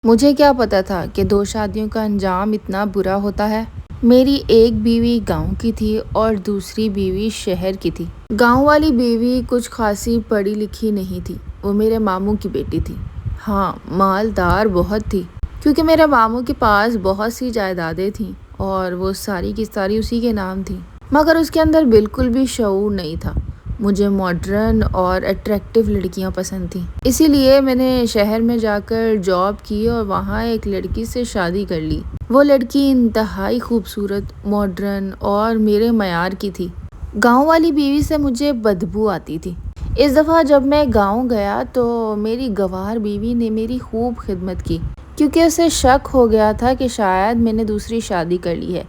مجھے کیا پتا تھا کہ 2 شادیوں کا انجام اتنا برا ہوتا ہے۔ میری ایک بیوی گاؤں کی تھی اور دوسری بیوی شہر کی تھی۔ گاؤں والی بیوی کچھ خاصی پڑھی لکھی نہیں تھی، وہ میرے ماموں کی بیٹی تھی۔ ہاں، مالدار بہت تھی، کیونکہ میرے ماموں کے پاس بہت سی جائیدادیں تھیں اور وہ ساری کی ساری اسی کے نام تھیں، مگر اس کے اندر بالکل بھی شعور نہیں تھا۔ مجھے ماڈرن اور اٹریکٹیو لڑکیاں پسند تھیں، اسی لیے میں نے شہر میں جا کر جاب کی اور وہاں ایک لڑکی سے شادی کر لی۔ وہ لڑکی انتہائی خوبصورت، ماڈرن اور میرے معیار کی تھی۔ گاؤں والی بیوی سے مجھے بدبو آتی تھی۔ اس دفعہ جب میں گاؤں گیا تو میری گنوار بیوی نے میری خوب خدمت کی، کیونکہ اسے شک ہو گیا تھا کہ شاید میں نے دوسری شادی کر لی ہے۔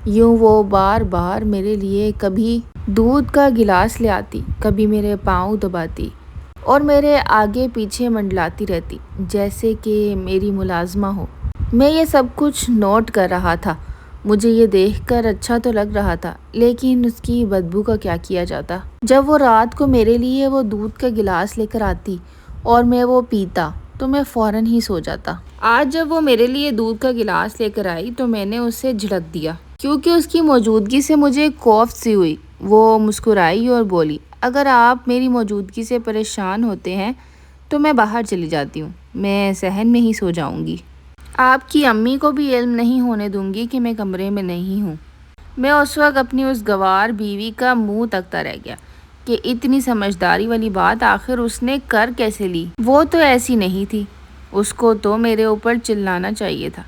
یوں وہ بار بار میرے لیے کبھی دودھ کا گلاس لے آتی، کبھی میرے پاؤں دباتی اور میرے آگے پیچھے منڈلاتی رہتی، جیسے کہ میری ملازمہ ہو۔ میں یہ سب کچھ نوٹ کر رہا تھا۔ مجھے یہ دیکھ کر اچھا تو لگ رہا تھا، لیکن اس کی بدبو کا کیا کیا جاتا۔ جب وہ رات کو میرے لیے وہ دودھ کا گلاس لے کر آتی اور میں وہ پیتا تو میں فوراً ہی سو جاتا۔ آج جب وہ میرے لیے دودھ کا گلاس لے کر آئی تو میں نے اسے جھڑک دیا، کیونکہ اس کی موجودگی سے مجھے کوفت سی ہوئی۔ وہ مسکرائی اور بولی، اگر آپ میری موجودگی سے پریشان ہوتے ہیں تو میں باہر چلی جاتی ہوں، میں صحن میں ہی سو جاؤں گی۔ آپ کی امی کو بھی علم نہیں ہونے دوں گی کہ میں کمرے میں نہیں ہوں۔ میں اس وقت اپنی اس گنوار بیوی کا منہ تکتا رہ گیا کہ اتنی سمجھداری والی بات آخر اس نے کر کیسے لی۔ وہ تو ایسی نہیں تھی، اس کو تو میرے اوپر چلانا چاہیے تھا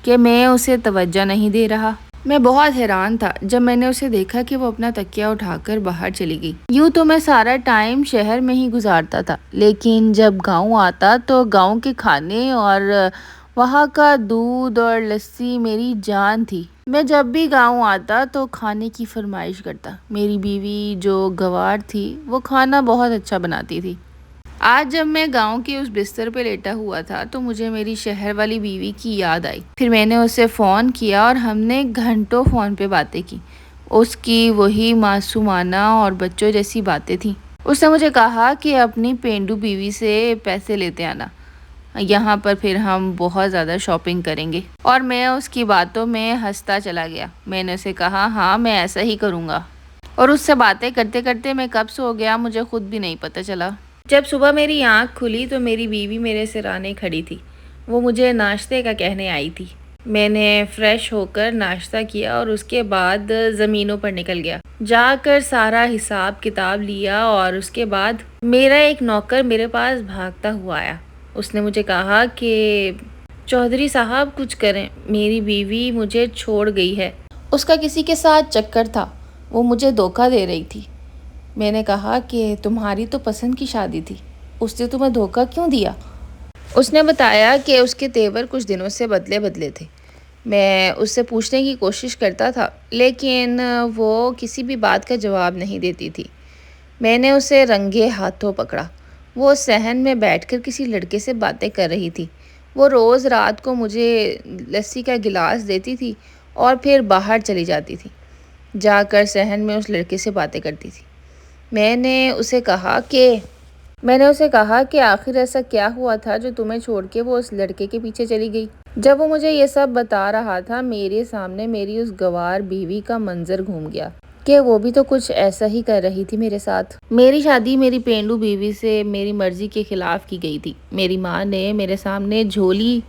کہ میں اسے توجہ نہیں دے رہا۔ میں بہت حیران تھا جب میں نے اسے دیکھا کہ وہ اپنا تکیہ اٹھا کر باہر چلی گئی۔ یوں تو میں سارا ٹائم شہر میں ہی گزارتا تھا، لیکن جب گاؤں آتا تو گاؤں کے کھانے اور وہاں کا دودھ اور لسی میری جان تھی۔ میں جب بھی گاؤں آتا تو کھانے کی فرمائش کرتا۔ میری بیوی جو گنوار تھی وہ کھانا بہت اچھا بناتی تھی۔ آج جب میں گاؤں کے اس بستر پہ لیٹا ہوا تھا تو مجھے میری شہر والی بیوی کی یاد آئی۔ پھر میں نے اسے فون کیا اور ہم نے گھنٹوں فون پہ باتیں کی۔ اس کی وہی معصومانہ اور بچوں جیسی باتیں تھیں۔ اس نے مجھے کہا کہ اپنی پینڈو بیوی سے پیسے لیتے آنا، یہاں پر پھر ہم بہت زیادہ شاپنگ کریں گے، اور میں اس کی باتوں میں ہنستا چلا گیا۔ میں نے اسے کہا، ہاں میں ایسا ہی کروں گا، اور اس سے باتیں کرتے کرتے میں کب سو گیا مجھے خود بھی نہیں پتہ چلا۔ جب صبح میری آنکھ کھلی تو میری بیوی میرے سرانے کھڑی تھی۔ وہ مجھے ناشتے کا کہنے آئی تھی۔ میں نے فریش ہو کر ناشتہ کیا اور اس کے بعد زمینوں پر نکل گیا، جا کر سارا حساب کتاب لیا، اور اس کے بعد میرا ایک نوکر میرے پاس بھاگتا ہوا آیا۔ اس نے مجھے کہا کہ چودھری صاحب کچھ کریں، میری بیوی مجھے چھوڑ گئی ہے، اس کا کسی کے ساتھ چکر تھا، وہ مجھے دھوکہ دے رہی تھی۔ میں نے کہا کہ تمہاری تو پسند کی شادی تھی، اس نے تمہیں دھوکہ کیوں دیا؟ اس نے بتایا کہ اس کے تیور کچھ دنوں سے بدلے تھے۔ میں اس سے پوچھنے کی کوشش کرتا تھا، لیکن وہ کسی بھی بات کا جواب نہیں دیتی تھی۔ میں نے اسے رنگے ہاتھوں پکڑا۔ وہ صحن میں بیٹھ کر کسی لڑکے سے باتیں کر رہی تھی۔ وہ روز رات کو مجھے لسی کا گلاس دیتی تھی اور پھر باہر چلی جاتی تھی، جا کر صحن میں اس لڑکے سے باتیں کرتی تھی۔ میں نے اسے کہا کہ آخر ایسا کیا ہوا تھا جو تمہیں چھوڑ کے وہ اس لڑکے کے پیچھے چلی گئی؟ جب وہ مجھے یہ سب بتا رہا تھا میرے سامنے میری اس گنوار بیوی کا منظر گھوم گیا کہ وہ بھی تو کچھ ایسا ہی کر رہی تھی میرے ساتھ۔ میری شادی میری پینڈو بیوی سے میری مرضی کے خلاف کی گئی تھی۔ میری ماں نے میرے سامنے جھولی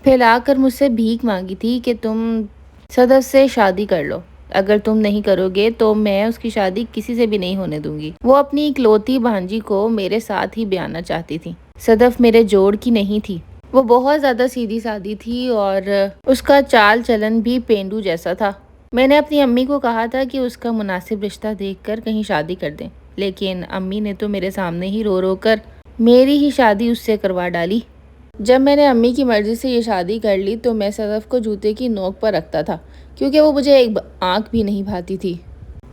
پھیلا کر مجھ سے بھیک مانگی تھی کہ تم صدف سے شادی کر لو، اگر تم نہیں کرو گے تو میں اس کی شادی کسی سے بھی نہیں ہونے دوں گی۔ وہ اپنی اکلوتی بھانجی کو میرے ساتھ ہی بیانا چاہتی تھی۔ صدف میرے جوڑ کی نہیں تھی، وہ بہت زیادہ سیدھی سادی تھی اور اس کا چال چلن بھی پینڈو جیسا تھا۔ میں نے اپنی امی کو کہا تھا کہ اس کا مناسب رشتہ دیکھ کر کہیں شادی کر دیں، لیکن امی نے تو میرے سامنے ہی رو رو کر میری ہی شادی اس سے کروا ڈالی۔ جب میں نے امی کی مرضی سے یہ شادی کر لی تو میں صدف کو جوتے کی نوک پر رکھتا تھا، کیونکہ وہ مجھے ایک آنکھ بھی نہیں بھاتی تھی۔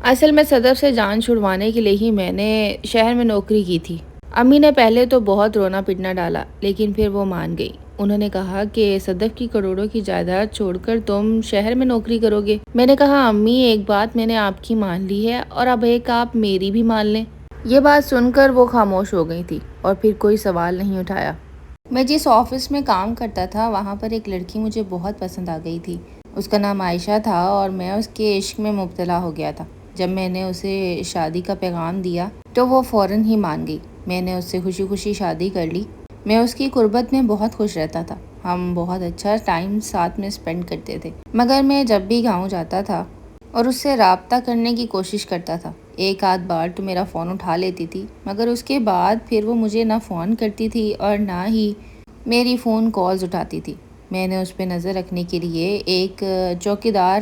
اصل میں صدف سے جان چھڑوانے کے لیے ہی میں نے شہر میں نوکری کی تھی۔ امی نے پہلے تو بہت رونا پٹنا ڈالا، لیکن پھر وہ مان گئی۔ انہوں نے کہا کہ صدف کی کروڑوں کی جائیداد چھوڑ کر تم شہر میں نوکری کرو گے؟ میں نے کہا، امی ایک بات میں نے آپ کی مان لی ہے اور اب ایک آپ میری بھی مان لیں۔ یہ بات سن کر وہ خاموش ہو گئی تھی اور پھر کوئی سوال نہیں اٹھایا۔ میں جس آفس میں کام کرتا تھا وہاں پر ایک لڑکی مجھے بہت پسند آ گئی تھی۔ اس کا نام عائشہ تھا اور میں اس کے عشق میں مبتلا ہو گیا تھا۔ جب میں نے اسے شادی کا پیغام دیا تو وہ فوراً ہی مان گئی۔ میں نے اس سے خوشی خوشی شادی کر لی۔ میں اس کی قربت میں بہت خوش رہتا تھا۔ ہم بہت اچھا ٹائم ساتھ میں اسپینڈ کرتے تھے۔ مگر میں جب بھی گاؤں جاتا تھا اور اس سے رابطہ کرنے کی کوشش کرتا تھا، ایک آدھ بار تو میرا فون اٹھا لیتی تھی، مگر اس کے بعد پھر وہ مجھے نہ فون کرتی تھی اور نہ ہی میری فون کالز اٹھاتی تھی۔ میں نے اس پہ نظر رکھنے کے لیے ایک چوکیدار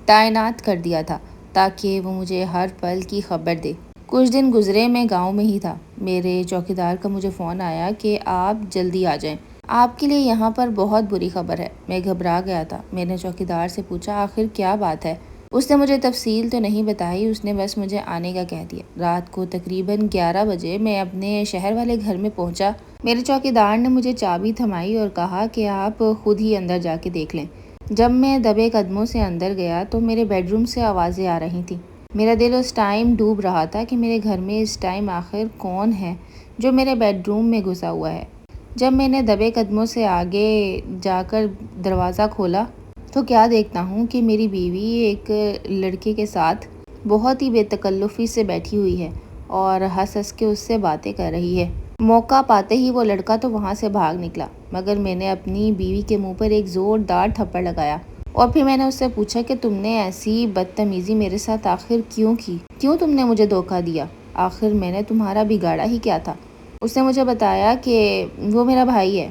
تعینات کر دیا تھا تاکہ وہ مجھے ہر پل کی خبر دے۔ کچھ دن گزرے، میں گاؤں میں ہی تھا، میرے چوکیدار کا مجھے فون آیا کہ آپ جلدی آ جائیں، آپ کے لیے یہاں پر بہت بری خبر ہے۔ میں گھبرا گیا تھا۔ میں نے چوکیدار سے پوچھا آخر کیا بات ہے؟ اس نے مجھے تفصیل تو نہیں بتائی، اس نے بس مجھے آنے کا کہہ دیا۔ رات کو تقریباً 11 بجے میں اپنے شہر والے گھر میں پہنچا۔ میرے چوکیدار نے مجھے چابی تھمائی اور کہا کہ آپ خود ہی اندر جا کے دیکھ لیں۔ جب میں دبے قدموں سے اندر گیا تو میرے بیڈ روم سے آوازیں آ رہی تھیں۔ میرا دل اس ٹائم ڈوب رہا تھا کہ میرے گھر میں اس ٹائم آخر کون ہے جو میرے بیڈ روم میں گھسا ہوا ہے۔ جب میں نے دبے قدموں سے آگے جا کر دروازہ کھولا تو کیا دیکھتا ہوں کہ میری بیوی ایک لڑکے کے ساتھ بہت ہی بے تکلفی سے بیٹھی ہوئی ہے اور ہنس ہنس کے اس سے باتیں کر رہی ہے۔ موقع پاتے ہی وہ لڑکا تو وہاں سے بھاگ نکلا، مگر میں نے اپنی بیوی کے منہ پر ایک زوردار تھپڑ لگایا اور پھر میں نے اس سے پوچھا کہ تم نے ایسی بدتمیزی میرے ساتھ آخر کیوں کی؟ کیوں تم نے مجھے دھوکہ دیا؟ آخر میں نے تمہارا بگاڑا ہی کیا تھا؟ اس نے مجھے بتایا کہ وہ میرا بھائی ہے۔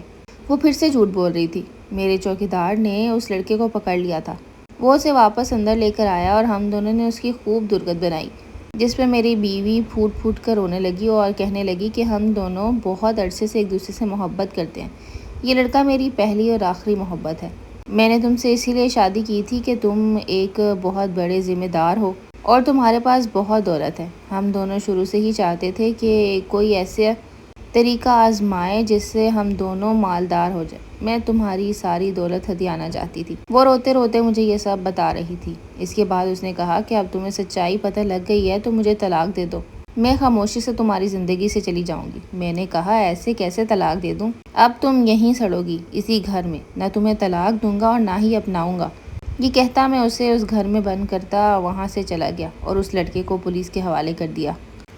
وہ پھر سے جھوٹ بول رہی تھی۔ میرے چوکیدار نے اس لڑکے کو پکڑ لیا تھا۔ وہ اسے واپس اندر لے کر آیا اور ہم دونوں نے اس کی خوب درگت بنائی، جس پہ میری بیوی پھوٹ پھوٹ کر رونے لگی اور کہنے لگی کہ ہم دونوں بہت عرصے سے ایک دوسرے سے محبت کرتے ہیں۔ یہ لڑکا میری پہلی اور آخری محبت ہے۔ میں نے تم سے اسی لیے شادی کی تھی کہ تم ایک بہت بڑے ذمہ دار ہو اور تمہارے پاس بہت دولت ہے۔ ہم دونوں شروع سے ہی چاہتے تھے کہ کوئی ایسا طریقہ آزمائے جس سے ہم دونوں مالدار ہو جائیں۔ میں تمہاری ساری دولت ہتھیانا چاہتی تھی۔ وہ روتے روتے مجھے یہ سب بتا رہی تھی۔ اس کے بعد اس نے کہا کہ اب تمہیں سچائی پتہ لگ گئی ہے تو مجھے طلاق دے دو، میں خاموشی سے تمہاری زندگی سے چلی جاؤں گی۔ میں نے کہا ایسے کیسے طلاق دے دوں؟ اب تم یہیں سڑو گی اسی گھر میں، نہ تمہیں طلاق دوں گا اور نہ ہی اپناؤں گا۔ یہ کہتا میں اسے اس گھر میں بند کرتا وہاں سے چلا گیا اور اس لڑکے کو پولیس کے حوالے کر دیا۔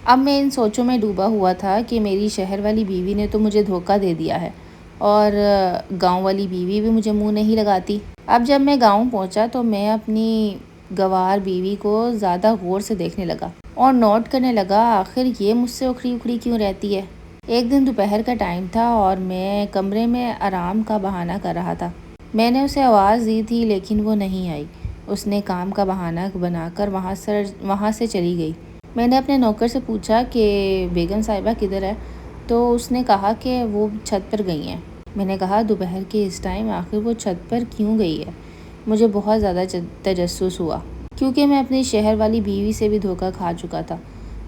اب میں ان سوچوں میں ڈوبا ہوا تھا کہ میری شہر والی بیوی نے تو مجھے دھوکہ دے دیا ہے اور گاؤں والی بیوی بھی مجھے منہ نہیں لگاتی۔ اب جب میں گاؤں پہنچا تو میں اپنی گوار بیوی کو زیادہ غور سے دیکھنے لگا اور نوٹ کرنے لگا آخر یہ مجھ سے اکھڑی اکھڑی کیوں رہتی ہے۔ ایک دن دوپہر کا ٹائم تھا اور میں کمرے میں آرام کا بہانہ کر رہا تھا۔ میں نے اسے آواز دی تھی لیکن وہ نہیں آئی۔ اس نے کام کا بہانہ بنا کر وہاں سے چلی گئی۔ میں نے اپنے نوکر سے پوچھا کہ بیگم صاحبہ کدھر ہے؟ تو اس نے کہا کہ وہ چھت پر گئی ہیں۔ میں نے کہا دوپہر کے اس ٹائم آخر وہ چھت پر کیوں گئی ہے؟ مجھے بہت زیادہ تجسس ہوا کیونکہ میں اپنی شہر والی بیوی سے بھی دھوکہ کھا چکا تھا۔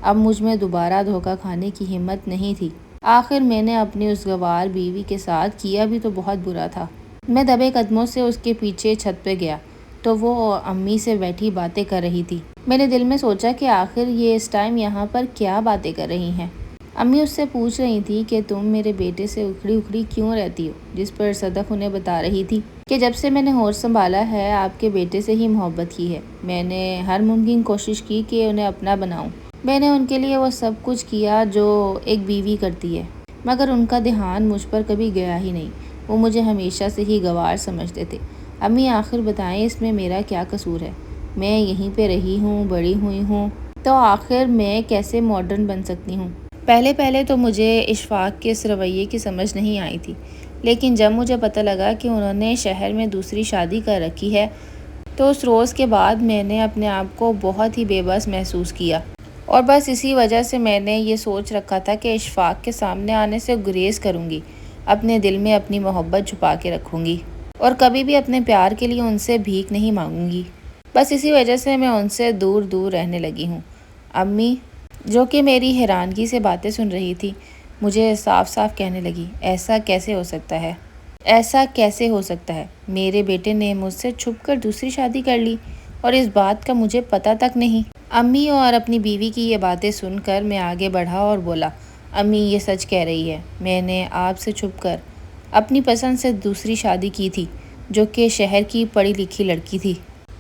اب مجھ میں دوبارہ دھوکہ کھانے کی ہمت نہیں تھی۔ آخر میں نے اپنی اس گوار بیوی کے ساتھ کیا بھی تو بہت برا تھا۔ میں دبے قدموں سے اس کے پیچھے چھت پہ گیا تو وہ امی سے بیٹھی باتیں کر رہی تھی۔ میں نے دل میں سوچا کہ آخر یہ اس ٹائم یہاں پر کیا باتیں کر رہی ہیں۔ امی اس سے پوچھ رہی تھی کہ تم میرے بیٹے سے اکھڑی اکھڑی کیوں رہتی ہو، جس پر صدف انہیں بتا رہی تھی کہ جب سے میں نے ہوش سنبھالا ہے آپ کے بیٹے سے ہی محبت کی ہے۔ میں نے ہر ممکن کوشش کی کہ انہیں اپنا بناؤں۔ میں نے ان کے لیے وہ سب کچھ کیا جو ایک بیوی کرتی ہے، مگر ان کا دھیان مجھ پر کبھی گیا ہی نہیں۔ وہ مجھے ہمیشہ سے ہی گوار سمجھتے تھے۔ امی آخر بتائیں اس میں میرا کیا قصور ہے؟ میں یہیں پہ رہی ہوں، بڑی ہوئی ہوں، تو آخر میں کیسے ماڈرن بن سکتی ہوں؟ پہلے تو مجھے اشفاق کے اس رویے کی سمجھ نہیں آئی تھی، لیکن جب مجھے پتہ لگا کہ انہوں نے شہر میں دوسری شادی کر رکھی ہے تو اس روز کے بعد میں نے اپنے آپ کو بہت ہی بے بس محسوس کیا اور بس اسی وجہ سے میں نے یہ سوچ رکھا تھا کہ اشفاق کے سامنے آنے سے گریز کروں گی، اپنے دل میں اپنی محبت چھپا کے رکھوں گی اور کبھی بھی اپنے پیار کے لیے ان سے بھیک نہیں مانگوں گی۔ بس اسی وجہ سے میں ان سے دور دور رہنے لگی ہوں۔ امی جو کہ میری حیرانگی سے باتیں سن رہی تھی مجھے صاف صاف کہنے لگی ایسا کیسے ہو سکتا ہے؟ ایسا کیسے ہو سکتا ہے؟ میرے بیٹے نے مجھ سے چھپ کر دوسری شادی کر لی اور اس بات کا مجھے پتہ تک نہیں۔ امی اور اپنی بیوی کی یہ باتیں سن کر میں آگے بڑھا اور بولا امی یہ سچ کہہ رہی ہے، میں نے آپ سے چھپ کر اپنی پسند سے دوسری شادی کی تھی جو کہ شہر کی پڑھی لکھی لڑکی تھی۔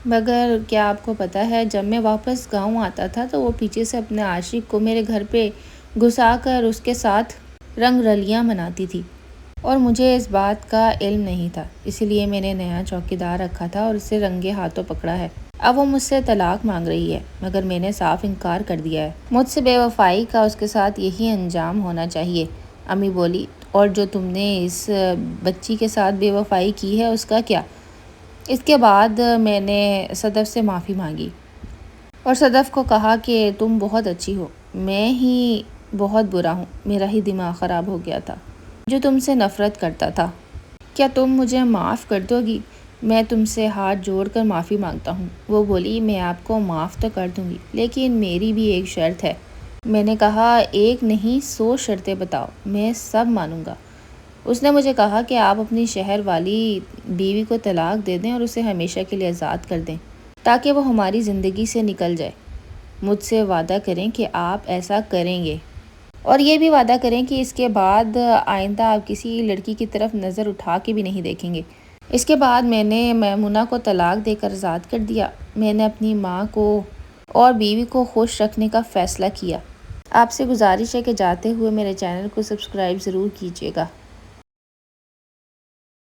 مگر کیا آپ کو پتہ ہے، جب میں واپس گاؤں آتا تھا تو وہ پیچھے سے اپنے عاشق کو میرے گھر پہ گھسا کر اس کے ساتھ رنگ رلیاں مناتی تھی، اور مجھے اس بات کا علم نہیں تھا، اسی لیے میں نے نیا چوکیدار رکھا تھا اور اسے رنگے ہاتھوں پکڑا ہے۔ اب وہ مجھ سے طلاق مانگ رہی ہے، مگر میں نے صاف انکار کر دیا ہے۔ مجھ سے بے وفائی کا اس کے ساتھ یہی انجام ہونا چاہیے۔ امی بولی، اور جو تم نے اس بچی کے ساتھ بے وفائی کی ہے اس کا کیا؟ اس کے بعد میں نے صدف سے معافی مانگی اور صدف کو کہا کہ تم بہت اچھی ہو، میں ہی بہت برا ہوں، میرا ہی دماغ خراب ہو گیا تھا جو تم سے نفرت کرتا تھا۔ کیا تم مجھے معاف کر دو گی؟ میں تم سے ہاتھ جوڑ کر معافی مانگتا ہوں۔ وہ بولی، میں آپ کو معاف تو کر دوں گی، لیکن میری بھی ایک شرط ہے۔ میں نے کہا، ایک نہیں 100 شرطیں بتاؤ، میں سب مانوں گا۔ اس نے مجھے کہا کہ آپ اپنی شہر والی بیوی کو طلاق دے دیں اور اسے ہمیشہ کے لیے آزاد کر دیں تاکہ وہ ہماری زندگی سے نکل جائے۔ مجھ سے وعدہ کریں کہ آپ ایسا کریں گے، اور یہ بھی وعدہ کریں کہ اس کے بعد آئندہ آپ کسی لڑکی کی طرف نظر اٹھا کے بھی نہیں دیکھیں گے۔ اس کے بعد میں نے میمونہ کو طلاق دے کر آزاد کر دیا۔ میں نے اپنی ماں کو اور بیوی کو خوش رکھنے کا فیصلہ کیا۔ آپ سے گزارش ہے کہ جاتے ہوئے میرے چینل کو سبسکرائب ضرور کیجیے گا۔